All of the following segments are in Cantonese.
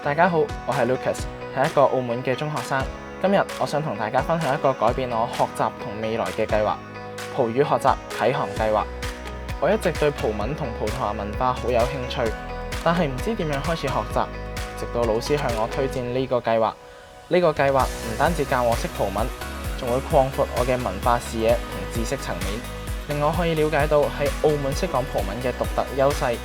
大家好，我係 Lucas，係一個澳門嘅中學生。今日我想同大家分享一個改變我學習同未來嘅計劃——葡語學習啟航計劃。我一直對葡文同葡萄牙文化好有興趣，但係唔知點樣開始學習。直到老師向我推薦呢個計劃。呢個計劃唔單止教我識葡文，仲會擴闊我嘅文化視野同知識層面，令我可以了解到喺澳門識講葡文嘅獨特優勢，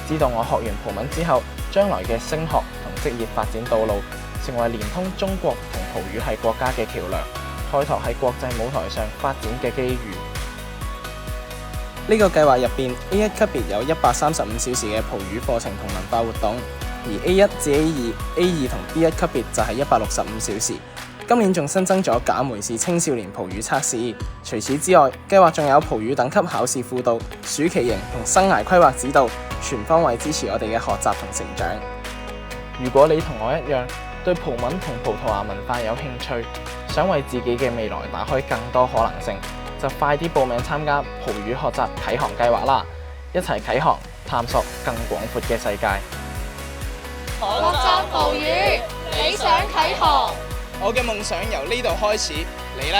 知道我學完葡文之後將來嘅升學同職業發展道路，成為連通中國同葡語系國家嘅橋樑，開拓喺國際舞台上發展嘅機遇。呢個計劃入邊 A1 級別有135小時嘅葡語課程同文化活動，而 A1 至 A2 同 B1 級別就係165小時。今年仲新增咗賈梅士青少年葡語測試。除此之外，計劃仲有葡語等級考試輔導、暑期營同生涯規劃指導，全方位支持我哋嘅學習同成長。如果你同我一樣對葡文同葡萄牙文化有興趣，想為自己嘅未來打開更多可能性，就快啲報名參加葡語學習啟航計劃啦！一齊啟航，探索更廣闊嘅世界。學習葡語，理想啟航。我嘅夢想由呢度開始，你呢？